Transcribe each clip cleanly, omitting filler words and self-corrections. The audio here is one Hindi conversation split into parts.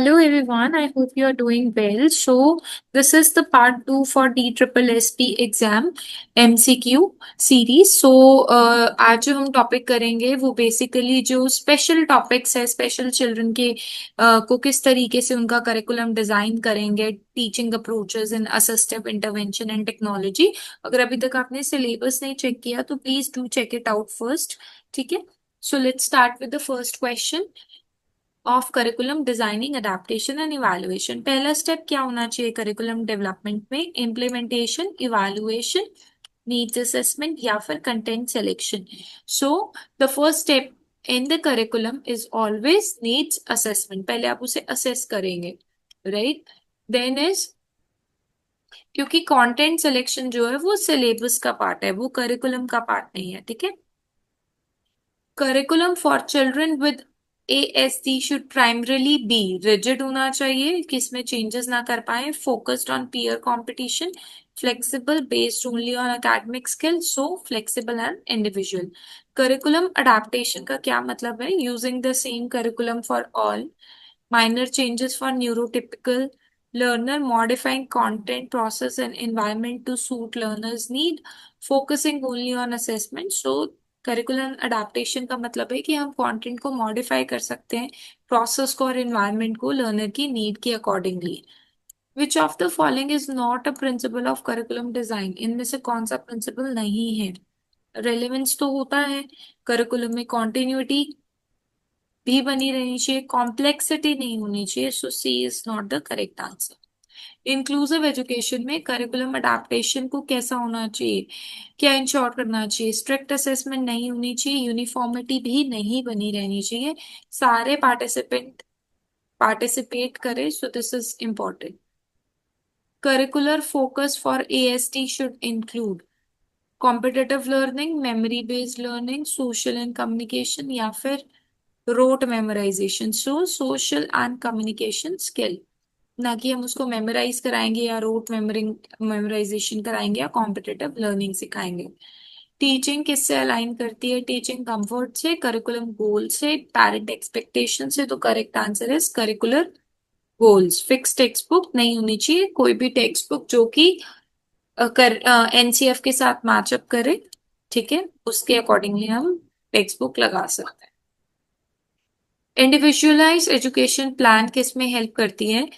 Hello everyone, I hope you are doing well. So, this is the part 2 for DSSSB exam MCQ series. So, आज जो हम टॉपिक करेंगे वो बेसिकली जो स्पेशल टॉपिक्स है स्पेशल चिल्ड्रन के को किस तरीके से उनका करिकुलम डिजाइन करेंगे, teaching approaches in assistive intervention and technology. अगर अभी तक आपने सिलेबस नहीं चेक किया तो please do check it out first. ठीक है, so let's start with the first question of curriculum designing, adaptation and evaluation. पहला स्टेप क्या होना चाहिए करिकुलम डेवलपमेंट में? इम्प्लीमेंटेशन, इवैल्यूएशन, नीड्स असेसमेंट या फिर content selection. So the first step in the curriculum is always needs assessment. पहले आप उसे असेस करेंगे, राइट? देन इज, क्योंकि कंटेंट सिलेक्शन जो है वो सिलेबस का पार्ट है, वो करिकुलम का पार्ट नहीं है। ठीक है, curriculum for children with ASD should primarily B rigid होना चाहिए कि इसमें चेंजेस ना कर पाए, focused on peer competition, flexible, based only on academic skill, so flexible and individual. Curriculum adaptation का क्या मतलब है? Using the same curriculum for all, minor changes for neurotypical learner, modifying content, process and environment to suit learners need, focusing only on assessment। so curriculum adaptation का मतलब है कि हम कंटेंट को मॉडिफाई कर सकते हैं, प्रोसेस को और एनवायरनमेंट को लर्नर की नीड के accordingly. Which of the following is not a principle of curriculum design? इनमें से कौन सा प्रिंसिपल नहीं है? रेलेवेंस तो होता है, करिकुलम में कॉन्टिन्यूटी भी बनी रहनी चाहिए, कॉम्प्लेक्सिटी नहीं होनी चाहिए, so C is not the correct answer. Inclusive education में करिकुलम अडेप्टेशन को कैसा होना चाहिए, क्या इंश्योर करना चाहिए? स्ट्रिक्ट असेसमेंट नहीं होनी चाहिए, यूनिफॉर्मिटी भी नहीं बनी रहनी चाहिए, सारे पार्टिसिपेट करें, so this is important. Curricular focus for ASD should include competitive learning, memory based learning, social and communication या फिर rote memorization. So social and communication skill, ना कि हम उसको मेमोराइज कराएंगे या रोट मेमोराइजेशन कराएंगे या कॉम्पिटिटिव लर्निंग सिखाएंगे। टीचिंग किससे अलाइन करती है? टीचिंग कंफर्ट से, करिकुलम गोल से, पेरेंट एक्सपेक्टेशन से। तो correct answer is curricular goals. Fix text book नहीं होनी चाहिए, कोई भी टेक्स्ट बुक जो कि कर NCF के साथ मैचअप करे, ठीक है, उसके अकॉर्डिंगली हम टेक्स्ट बुक लगा सकते हैं। इंडिविजुअलाइज एजुकेशन प्लान किस में हेल्प करती है?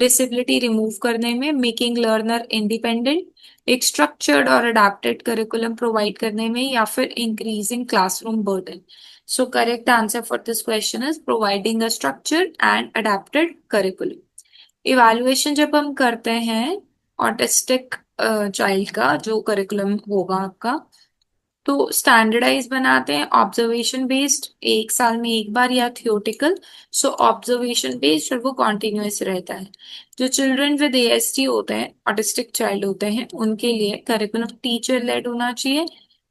डिसेबिलिटी रिमूव करने में, मेकिंग लर्नर इंडिपेंडेंट, एक स्ट्रक्चर्ड और अडेप्टेड करिकुलम प्रोवाइड करने में या फिर increasing classroom burden. So correct answer for this question is providing a structured and adapted curriculum. Evaluation जब हम करते हैं ऑटिस्टिक चाइल्ड का जो करिकुलम होगा आपका, तो स्टैंडर्डाइज बनाते हैं ऑब्जर्वेशन बेस्ड, एक साल में एक बार, या थियोटिकल। सो ऑब्जर्वेशन बेस्ड और वो कॉन्टिन्यूस रहता है। जो चिल्ड्रन विद ASD होते हैं, ऑटिस्टिक चाइल्ड होते हैं, उनके लिए करिकुलम टीचर लेड होना चाहिए,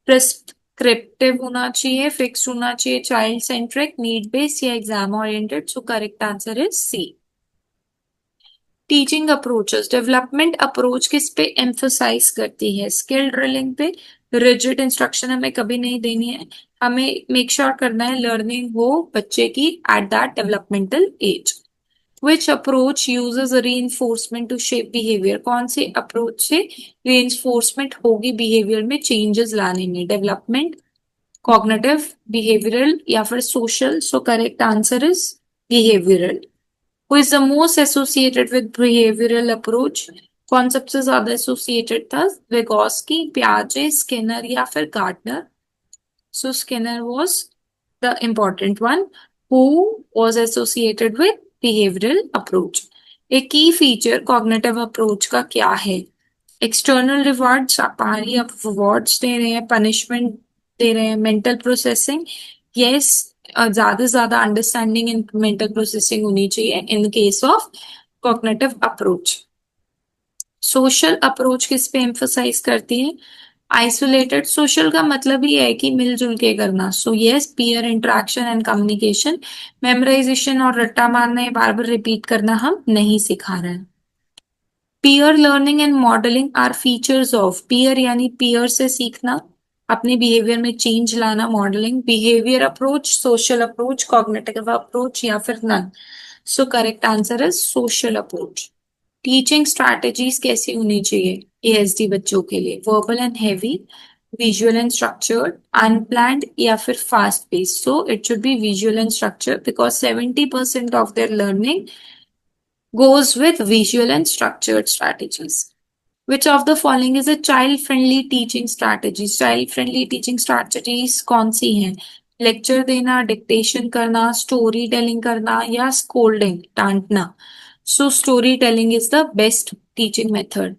प्रिस्क्रिप्टिव होना चाहिए, फिक्स होना चाहिए, चाइल्ड सेंट्रिक, नीड बेस्ड या exam oriented. So correct answer is C. Teaching approaches, development approach किस पे एम्फोसाइज करती है? स्किल ड्रिलिंग पे। रिजिड इंस्ट्रक्शन हमें कभी नहीं देनी है, हमें मेक श्योर करना है लर्निंग हो बच्चे की at that developmental age. Which approach uses reinforcement to shape behaviour? कौन से अप्रोच से रीइंफोर्समेंट होगी बिहेवियर में चेंजेस लाने में? डेवलपमेंट, कॉग्निटिव, बिहेवियरल या फिर social. So correct answer is behavioural. Who is the most associated with behavioral approach? कौन सबसे ज्यादा एसोसिएटेड था? विगोस्की, पियाजे, स्किनर या फिर Gardner. So Skinner was the important one who was associated with behavioral approach। एक की फीचर कॉग्निटिव अप्रोच का क्या है? एक्सटर्नल रिवॉर्ड्स, बाहरी रिवॉर्ड्स दे रहे हैं, पनिशमेंट दे रहे हैं, मेंटल प्रोसेसिंग। यस, ज्यादा से ज्यादा अंडरस्टैंडिंग एंड मेंटल प्रोसेसिंग होनी चाहिए in case of cognitive approach. Social approach किस पे एम्फोसाइज करती है? आइसोलेटेड। सोशल का मतलब ही है कि मिलजुल के करना। So yes, peer interaction and communication. Memorisation और रट्टा मारना, बार बार रिपीट करना हम नहीं सिखा रहे हैं। Peer learning and modelling are features of. Peer यानी पीयर से सीखना, अपने बिहेवियर में चेंज लाना, modelling. Behaviour approach, social approach, cognitive approach या फिर none. So correct answer is social approach. Teaching strategies कैसी होनी चाहिए एएसडी बच्चों के लिए? Verbal and heavy, visual and structured, unplanned या फिर fast pace? So it should be visual and structure because 70% of their learning goes with visual and structured strategies. Which of the following is a child-friendly teaching strategies? Child-friendly teaching strategies कौन सी हैं? लेक्चर देना, डिक्टेशन करना, स्टोरी टेलिंग करना या स्कोल्डिंग, डांटना? So storytelling is the best teaching method.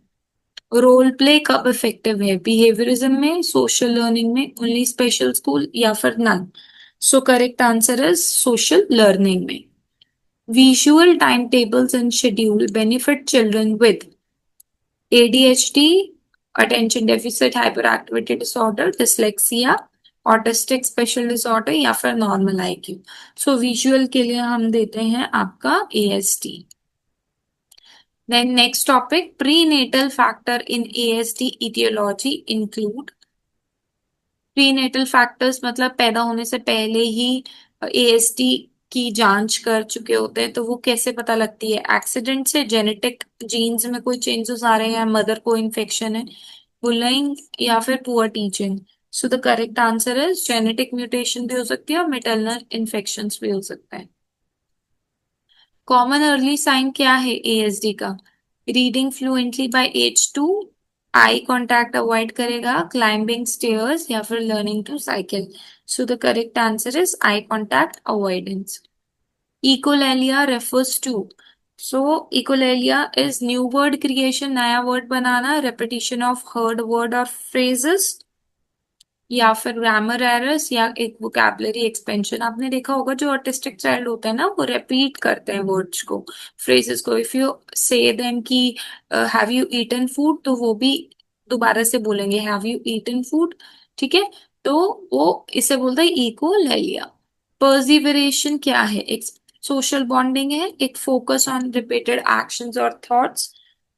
Role play कब इफेक्टिव है? बिहेवियरिज्म में, सोशल लर्निंग में, ओनली स्पेशल स्कूल या फिर none? So correct answer is social learning में। Visual timetables and schedule benefit children with ADHD, attention deficit hyperactivity disorder, dyslexia, autistic special disorder या फिर नॉर्मल आईक्यू? सो विजुअल के लिए हम देते हैं आपका ASD। Then next topic, prenatal factor in ASD etiology include. Prenatal factors मतलब पैदा होने से पहले ही ASD की जांच कर चुके होते हैं, तो वो कैसे पता लगती है? एक्सीडेंट से, जेनेटिक जीन्स में कोई चेंजेस आ रहे हैं, या मदर को इन्फेक्शन है, बुलिंग या फिर poor teaching? So the correct answer is genetic mutation भी हो सकती है और मेटरनल इन्फेक्शन भी हो सकता है। कॉमन अर्ली साइन क्या है ASD का? Reading fluently by age 2, eye contact avoid करेगा, क्लाइंबिंग स्टेयर्स या फिर learning to cycle? So the correct answer is eye contact avoidance. Echolalia refers to? So echolalia is new word creation, नया वर्ड बनाना, रेपिटेशन ऑफ हर्ड वर्ड और फ्रेजेस या फिर ग्रामर एरर्स या एक वोकैबुलरी एक्सपेंशन? आपने देखा होगा जो ऑटिस्टिक चाइल्ड होता है ना, वो रिपीट करते हैं वर्ड्स को, फ्रेजेस को। इफ यू से देम कि हैव यू ईटन फूड, तो वो भी दोबारा से बोलेंगे हैव यू ईटन फूड, ठीक है? तो वो इसे बोलते हैं इकोलेलिया। पर्सिवरेशन क्या है? एक सोशल बॉन्डिंग है, एक फोकस ऑन रिपीटेड एक्शंस और थॉट्स,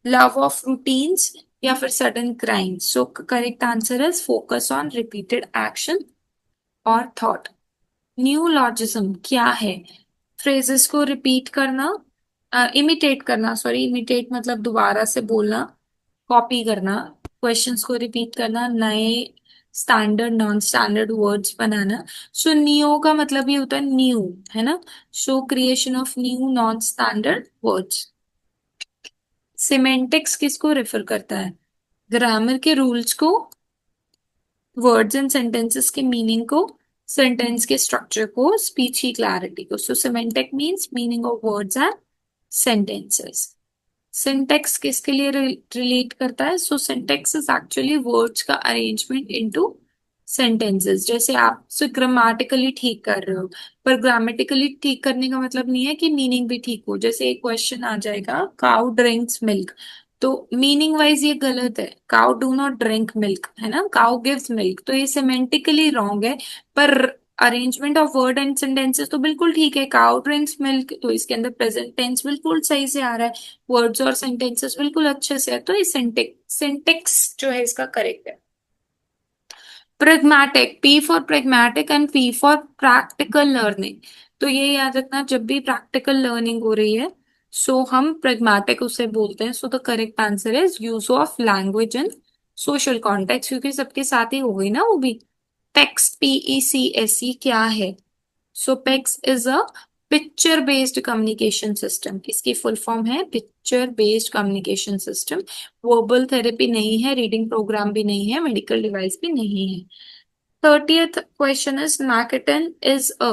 लव ऑफ रूटीन्स या फिर sudden crime? So correct answer is focus on repeated action और थॉट। न्यूलॉजिज्म क्या है? फ्रेजेस को रिपीट करना, इमिटेट करना, सॉरी इमिटेट मतलब दोबारा से बोलना, कॉपी करना, क्वेश्चंस को रिपीट करना, नए स्टैंडर्ड नॉन स्टैंडर्ड वर्ड्स बनाना। सो न्यू का मतलब ये होता है न्यू, है ना? So creation of new non standard words. Semantics किसको रेफर करता है? ग्रामर के रूल्स को, वर्ड्स एंड सेंटेंसेस के मीनिंग को, सेंटेंस के स्ट्रक्चर को, स्पीच की क्लैरिटी को। So semantic means meaning of words and sentences. Syntax किसके लिए रिलेट करता है? So syntax is actually words का अरेंजमेंट इनटू सेंटेंसेस। जैसे आप ग्रामेटिकली ठीक कर रहे हो, पर ग्रामेटिकली ठीक करने का मतलब नहीं है कि मीनिंग भी ठीक हो। जैसे एक क्वेश्चन आ जाएगा, काउ ड्रिंक्स मिल्क, तो मीनिंग वाइज ये गलत है, cow do not drink milk, है ना? काउ गिव्स मिल्क, तो ये सेमेंटिकली रॉन्ग है। पर arrangement of word and sentences तो बिल्कुल ठीक है। काउ ड्रिंक्स मिल्क, तो इसके अंदर प्रेजेंट टेंस बिल्कुल सही से आ रहा है, वर्ड्स और सेंटेंसेस बिल्कुल अच्छे से है, तो ये सिंटेक्स जो है इसका करेक्ट है। Pragmatic, P for pragmatic and P for practical learning. तो ये याद रखना, जब भी प्रैक्टिकल लर्निंग हो रही है सो हम प्रेग्मेटिक उसे बोलते हैं। सो the correct answer is use of language in social context, क्योंकि सबके साथ ही हो गई ना वो भी। टेक्स्ट, PECSE क्या है? So PECS is a picture based communication system. इसकी फुल फॉर्म है picture based communication system. Verbal therapy नहीं है, रीडिंग प्रोग्राम भी नहीं है, मेडिकल डिवाइस भी नहीं है। 30th question is Makaton is a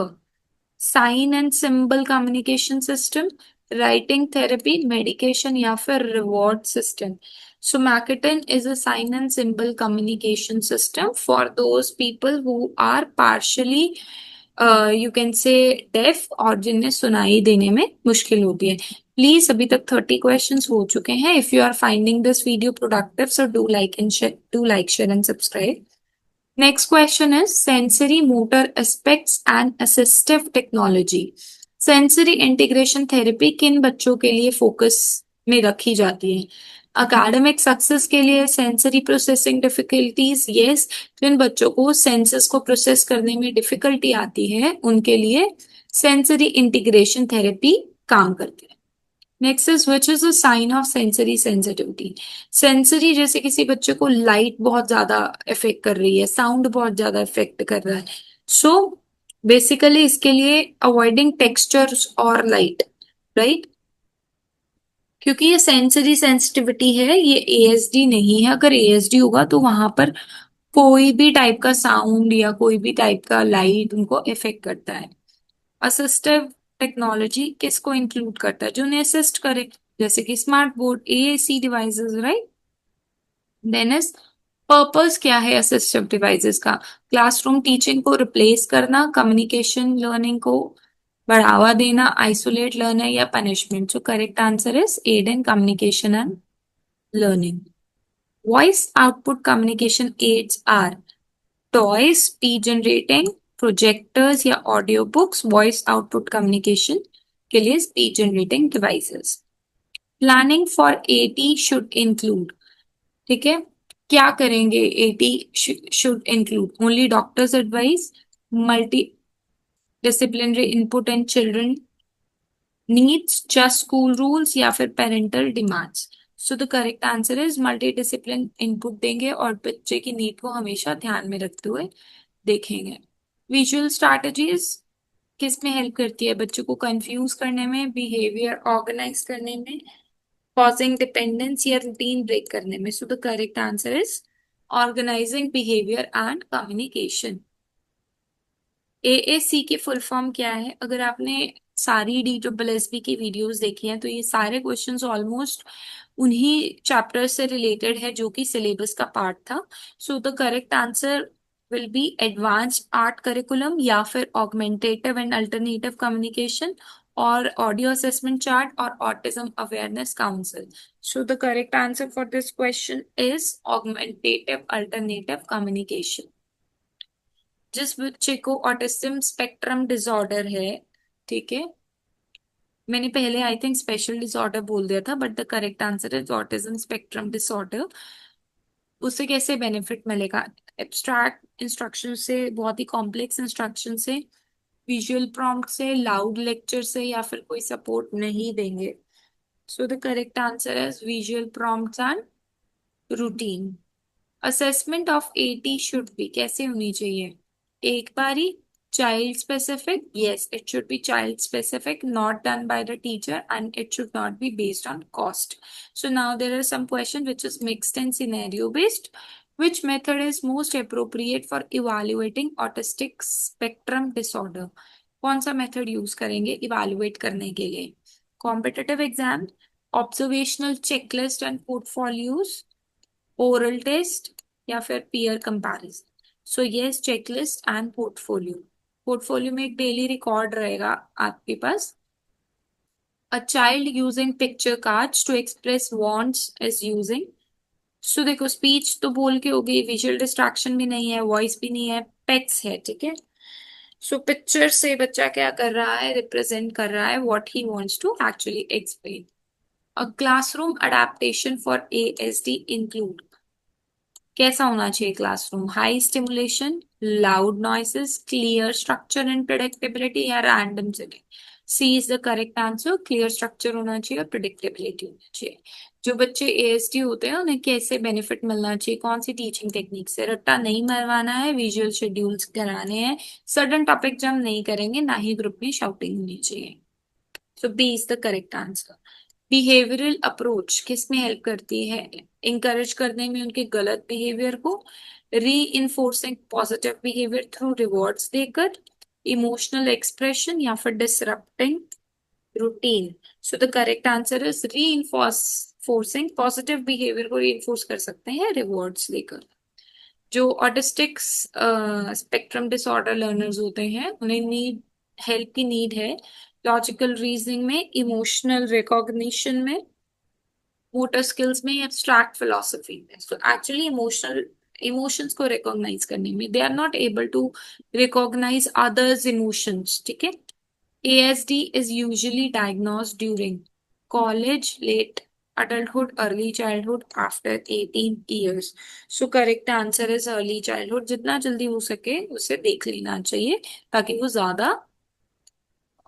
sign and symbol communication system, writing therapy, medication या फिर reward system? So Makaton is a sign and symbol communication system for those people who are partially you can say deaf और जिन्हें सुनाई देने में मुश्किल होती है। प्लीज अभी तक 30 क्वेश्चंस हो चुके हैं। If you are finding this video productive, so do like share and subscribe. Next question is sensory motor aspects and assistive technology. Sensory integration therapy किन बच्चों के लिए फोकस में रखी जाती है? अकेडमिक सक्सेस के लिए, सेंसरी प्रोसेसिंग डिफिकल्टीज, यस। जिन बच्चों को सेंसेस को प्रोसेस करने में डिफिकल्टी आती है उनके लिए सेंसरी इंटीग्रेशन थेरेपी काम करती है। Next is which is a sign of sensory sensitivity. Sensory जैसे किसी बच्चे को लाइट बहुत ज्यादा इफेक्ट कर रही है, साउंड बहुत ज्यादा इफेक्ट कर रहा है, सो बेसिकली इसके लिए अवॉइडिंग टेक्सचर्स और लाइट, राइट। क्योंकि ये सेंसरी सेंसिटिविटी है, ये एएसडी नहीं है। अगर एएसडी होगा तो वहां पर कोई भी टाइप का साउंड या कोई भी टाइप का लाइट उनको इफेक्ट करता है। असिस्टिव टेक्नोलॉजी किसको इंक्लूड करता है? जो उन्हें असिस्ट करे, जैसे कि smart board, AAC devices, right. Then is purpose क्या है असिस्टिव डिवाइसेस का? क्लासरूम टीचिंग को रिप्लेस करना, कम्युनिकेशन लर्निंग को बढ़ावा देना, आइसोलेट लर्नर या punishment. So correct answer is aid in communication and learning. Voice output communication aids are toys, speech generating, projectors या audio books. Voice output communication के लिए speech generating devices. Planning for AT should include, ठीक है, क्या करेंगे? Eighty should include only doctors advice, multi disciplinary input and children needs, just school rules या फिर parental demands. So the correct answer is multi discipline input देंगे और बच्चे की नीड को हमेशा ध्यान में रखते हुए देखेंगे। विजुअल स्ट्रैटेजीज किस में हेल्प करती है? बच्चों को कंफ्यूज करने में, बिहेवियर ऑर्गेनाइज करने में, कॉजिंग डिपेंडेंस या रूटीन ब्रेक करने में। So the correct answer is organising behaviour and communication. AAC की फुल फॉर्म क्या है? अगर आपने सारी DSSB की वीडियोस देखी हैं तो ये सारे क्वेश्चंस ऑलमोस्ट उन्हीं चैप्टर से रिलेटेड है जो कि सिलेबस का पार्ट था। So the correct answer will be advanced art curriculum या फिर ऑगमेंटेटिव एंड अल्टरनेटिव कम्युनिकेशन और ऑडियो असेसमेंट चार्ट और autism awareness council. So the correct answer for this question is augmentative alternative communication. जिस बच्चे को ऑटिज्म स्पेक्ट्रम डिसऑर्डर है, ठीक है, मैंने पहले आई थिंक स्पेशल डिसऑर्डर बोल दिया था, but the correct answer is autism spectrum disorder. उसे कैसे बेनिफिट मिलेगा? एब्स्ट्रैक्ट इंस्ट्रक्शन से, बहुत ही कॉम्प्लेक्स इंस्ट्रक्शन से, विजुअल प्रॉम्प्ट से, लाउड लेक्चर से, या फिर कोई सपोर्ट नहीं देंगे। सो the correct answer is visual prompts and routine. Assessment of eighty should be कैसे होनी चाहिए? एक बारी, child specific, yes it should be child specific, not done by the teacher, and it should not be based on cost. So now there are some questions which is mixed and scenario based. Which method is most appropriate for evaluating autistic spectrum disorder? कौन सा मेथड यूज करेंगे इवेलुएट करने के लिए? Competitive exam, observational checklist and portfolios, oral test या फिर peer comparison. So yes, checklist and portfolio. Portfolio में एक डेली रिकॉर्ड रहेगा आपके पास। A child using picture cards to express wants is using. So देखो, स्पीच तो बोल के हो गई, विजुअल डिस्ट्रैक्शन भी नहीं है, वॉइस भी नहीं है, पेट्स है, ठीक है। सो पिक्चर से बच्चा क्या कर रहा है? रिप्रेजेंट कर रहा है what he wants to actually explain. A classroom adaptation for ASD include, कैसा होना चाहिए classroom? High stimulation, loud noises, clear structure and predictability या random seating. C is the correct answer. Clear structure होना चाहिए और प्रिडिक्टेबिलिटी होना चाहिए। जो बच्चे ASD होते हैं उन्हें कैसे बेनिफिट मिलना चाहिए? कौन सी टीचिंग टेक्निक से? रट्टा नहीं मरवाना है, विजुअल शेड्यूल्स कराने हैं, सडन टॉपिक जम नहीं करेंगे, ना ही ग्रुप में शाउटिंग होनी चाहिए। So B is the correct answer. Behavioural approach किस में हेल्प करती है? इंकरेज करने में उनके गलत बिहेवियर को, री enforcing positive behaviour through rewards देकर, इमोशनल एक्सप्रेशन या फिर disrupting routine. So the correct answer is री फोर्सिंग। पॉजिटिव बिहेवियर को री कर सकते हैं रिवॉर्ड्स देकर। जो ऑटिस्टिक स्पेक्ट्रम डिसऑर्डर लर्नर्स होते हैं उन्हें नीड, हेल्प की नीड है लॉजिकल रीजनिंग में, इमोशनल रिकॉग्निशन में, मोटर स्किल्स में, एब्स्ट्रैक्ट फिलोसफी में। सो एक्चुअली इमोशंस को रिकॉग्नाइज करने में, they are not able to recognise others emotions, ठीक है। ASD is usually diagnosed during college, late adulthood, early childhood, after 18 years. So correct answer is early childhood. जितना जल्दी हो सके उसे देख लेना चाहिए ताकि वो ज्यादा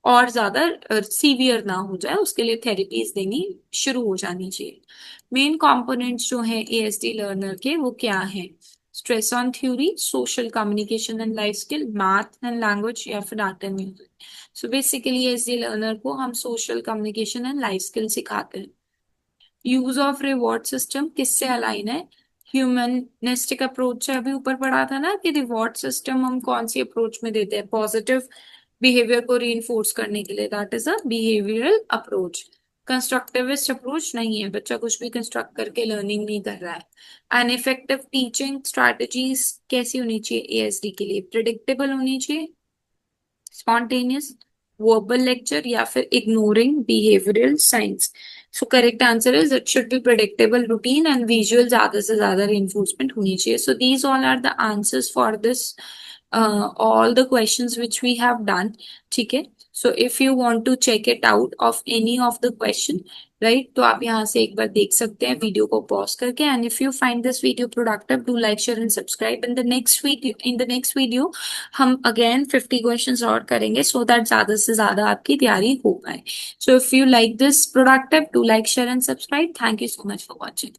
और ज्यादा सीवियर ना हो जाए, उसके लिए थेरेपीज देनी शुरू हो जानी चाहिए। मेन कंपोनेंट्स जो है एएसडी लर्नर के वो क्या है? Stress on theory, social communication and life skill, math and language, या फिर art and music. So basically ASD learner को हम social communication and life skill सिखाते हैं। यूज ऑफ रिवॉर्ड सिस्टम किससे अलाइन है? ह्यूमनिस्टिक अप्रोच से अभी ऊपर पढ़ा था ना कि रिवॉर्ड सिस्टम हम कौन सी अप्रोच में देते हैं? पॉजिटिव बिहेवियर को रीइंफोर्स करने के लिए, that is a behavioural approach. Constructivist approach नहीं है, बच्चा कुछ भी कंस्ट्रक्ट करके लर्निंग नहीं कर रहा है। एन इफेक्टिव टीचिंग स्ट्रैटेजीज कैसी होनी चाहिए एएसडी के लिए? प्रिडिक्टेबल होनी चाहिए, spontaneous, verbal lecture, या फिर ignoring behavioral signs? So correct answer is it should be predictable, routine and visual ज्यादा से ज्यादा reinforcement होनी चाहिए. So these all are the answers for this all the questions which we have done. ठीक है, so if you want to check it out of any of the question, right, तो आप यहाँ से एक बार देख सकते हैं वीडियो को पॉज करके। And if you find this video productive, do like, share and subscribe. In the next video हम अगेन 50 क्वेश्चंस और करेंगे सो दैट ज्यादा से ज्यादा आपकी तैयारी हो पाए। So if you like this productive, do like, share and subscribe. Thank you so much for watching.